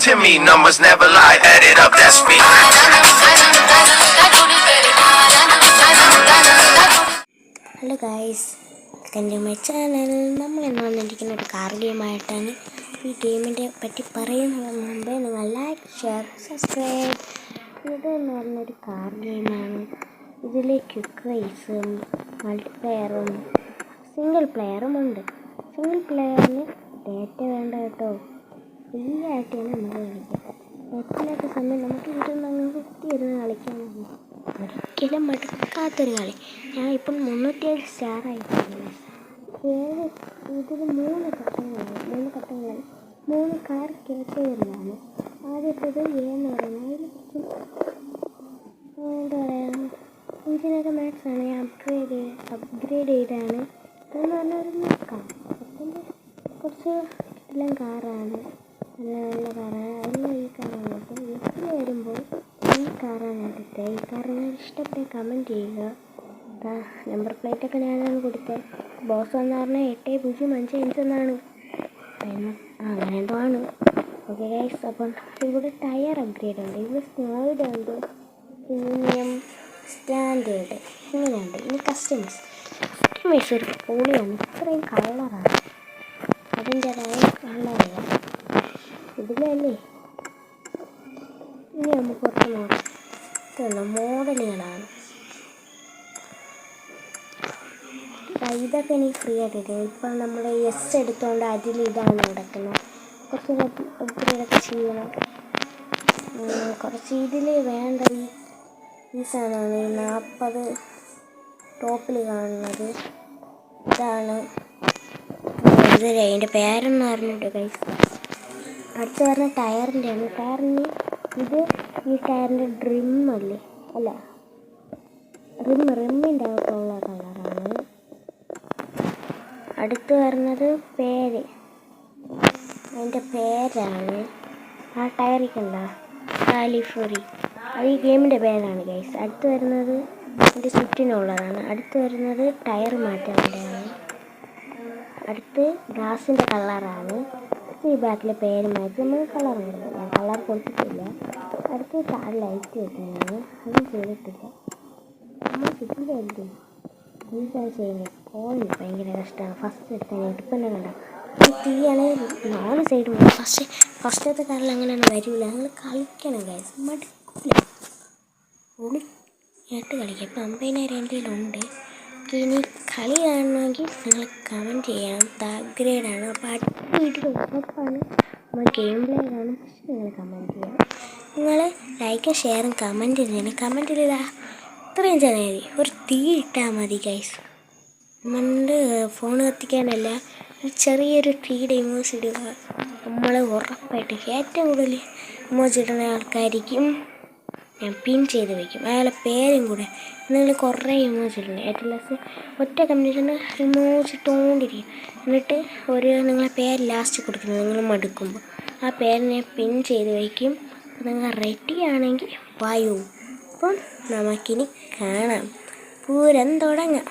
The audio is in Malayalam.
to me, numbers never lie, add it up, that's me. Hello guys, welcome to my channel. നമ്മൾ ഇന്ന് വന്നിരിക്കുന്ന ഒരു കാർ ഗെയിമായിട്ടാണ്. ഈ ഗെയിമിൻ്റെ പറ്റി പറയുന്നതിന് മുമ്പേ നിങ്ങൾ ലൈക്ക്, ഷെയർ, സബ്സ്ക്രൈബ്. ഇതെന്ന് പറഞ്ഞൊരു കാർ ഗെയിമാണ്. ഇതിൽ ക്വിക്ക് റേസും മൾട്ടിപ്ലെയറും സിംഗിൾ പ്ലെയറും ഉണ്ട്. സിംഗിൾ പ്ലെയറിന് ഡേറ്റ വേണ്ട കേട്ടോ, ഫ്രീ ആയിട്ടാണ് നമ്മൾ കളിക്കുക. ഡേറ്റിനൊക്കെ സമയം നമുക്ക് ഇരുന്ന് കുത്തിയിരുന്ന് കളിക്കാൻ ഒരിക്കലും മടുക്കാത്തൊരു കളി. ഞാൻ ഇപ്പം 307 സ്റ്റാർ ആയിട്ടുണ്ട്. ഇതിൽ 3 ഘട്ടങ്ങളാണ്. 3 കാർ കാറ്റഗറിയാണ്. ആദ്യത്തേത് എന്ന് പറയുന്നത് അതിൽ കുറച്ച് എന്താ പറയുക, ഇതിനൊക്കെ മാക്സാണ്. ഞാൻ അപ്ഗ്രേഡ് ചെയ്താണ് എന്ന് പറഞ്ഞാൽ ഒരു നോക്കാം. സെക്കൻഡ് കുറച്ച് എല്ലാം കാറാണ്, നല്ല കാറാണ്. എല്ലാം ഈ കാറാണ്. അപ്പം വീട്ടിൽ വരുമ്പോൾ ഈ കാറാണ് എടുത്തത്. ഈ കാറിന് ഇഷ്ടപ്പെട്ട കമൻറ്റ് ചെയ്യുക. നമ്പർ പ്ലേറ്റൊക്കെ ഞാനാണ് കൊടുത്തത്. ബോസ് എന്ന് പറഞ്ഞാൽ 8005 എന്നാണ്. അങ്ങനെ എന്തോ ആണ്. ഓക്കെ ഗൈസ്, അപ്പം ഇവിടെ ടയർ അപ്ഗ്രേഡ് ഉണ്ട്, ഇവിടെ സ്നോയിഡ് ഉണ്ട്, പ്രീമിയം, സ്റ്റാൻഡേർഡ് ഇങ്ങനെയുണ്ട്. ഇനി കസ്റ്റമൈസ് ഒരു പൊളിയാണ്. ഇത്രയും കളറാണ്, അതിൻ്റെതായ കളറാണ് ഇതിലല്ലേ. ഇനി നമുക്ക് കുറച്ച് മോഡലുകളാണ്. ഇതൊക്കെ എനിക്ക് ഫ്രീ ആയിട്ട് കിട്ടും. ഇപ്പം നമ്മൾ എസ് എടുത്തുകൊണ്ട് അതിൽ ഇതാണ് കിടക്കുന്നത്. കുറച്ച് അപ്ഗ്രേഡൊക്കെ ചെയ്യണം. കുറച്ച് ഇതിൽ വേണ്ട ഈ സാധനമാണ്. 40 ടോപ്പിൽ കാണുന്നത് ഇതാണ്. ഇതിൽ അതിൻ്റെ പേരെന്ന് പറഞ്ഞിട്ട് കൈസ്. അടുത്ത് പറഞ്ഞ ടയറിൻ്റെ ആണ്. ടയറിന് ഇത് ഈ ടയറിൻ്റെ ഡ്രിമ്മല്ലേ, അല്ല റിമ്മിൻ്റെ അകത്തുള്ള കളറാണ്. അടുത്ത് വരുന്നത് പേര്, അതിൻ്റെ പേരാണ്. ആ ടയറിക്കണ്ട കാലിഫോറി, അത് ഈ ഗെയിമിൻ്റെ പേരാണ് ഗൈസ്. അടുത്ത് വരുന്നത് ഇതിൻ്റെ ചുറ്റിനുള്ളതാണ്. അടുത്ത് വരുന്നത് ടയർ മാറ്റാനുള്ളതാണ്. അടുത്ത് ഗ്ലാസിൻ്റെ കളറാണ്. ഈ ബാക്കിലെ പേര് മാറ്റി നമ്മൾ കളർ വരുന്നത്. ഞാൻ കളർ കൊടുത്തിട്ടില്ല. അടുത്ത് താഴെ ലൈറ്റ് വെക്കുന്നതാണ്, അതും ചെയ്തിട്ടില്ല. നമ്മൾ ചുറ്റിലെഴുതി എന്താണ് ചെയ്യുന്നത്. പോയിന്റ് ഭയങ്കര കഷ്ടമാണ്. ഫസ്റ്റ് എടുക്കാൻ ഇപ്പം കണ്ട ഈ തീയാണെങ്കിൽ 4 സൈഡ് പോകും. ഫസ്റ്റത്തെ കാറിൽ അങ്ങനെയൊന്നും വരില്ല. നിങ്ങൾ കളിക്കണം ഗൈസ്, മടുക്കില്ല, പൊളിയായിട്ട് കളിക്കുക. ഇപ്പം 50,000 എൻ്റെ കയ്യിലുണ്ട്. ഇനി കളി കാണണമെങ്കിൽ നിങ്ങൾ കമൻറ്റ് ചെയ്യണം. അപ്ഗ്രേഡാണ്. അപ്പോൾ അടുത്ത വീട്ടിൽ ഉറപ്പാണ് നമ്മൾ ഗെയിം പ്ലേ കാണും. പക്ഷെ നിങ്ങൾ കമൻറ്റ് ചെയ്യണം. നിങ്ങൾ ലൈക്കും ഷെയറും കമൻറ്റ് ചെയ്യണം. കമൻറ്റിൽ ഇത്രയും ചാനൽ ഒരു തീ ഇട്ടാൽ മതി ഗൈസ്. നമ്മുടെ ഫോൺ കത്തിക്കാനല്ല, ചെറിയൊരു തീയുടെ ഇമോജി ഇടുക. നമ്മൾ ഉറപ്പായിട്ടും ഏറ്റവും കൂടുതൽ ഇമോജി ഇടുന്ന ആൾക്കാരിക്കും ഞാൻ പിൻ ചെയ്ത് വയ്ക്കും. അയാളെ പേരും കൂടെ. നിങ്ങൾ കുറേ ഇമോജി ഇടണം. ഏറ്റവും ലാസ്റ്റ് ഒറ്റ കമ്പനിയിൽ ഇമോജി ഇട്ടുകൊണ്ടിരിക്കും. എന്നിട്ട് നിങ്ങളെ പേര് ലാസ്റ്റ് കൊടുക്കുന്നത് നിങ്ങൾ മടുക്കുമ്പോൾ ആ പേര് ഞാൻ പിൻ ചെയ്ത് വയ്ക്കും. നിങ്ങൾ റെഡി ആണെങ്കിൽ വായു. അപ്പം നമുക്കിനി കാണാം, പൂരം തുടങ്ങാം.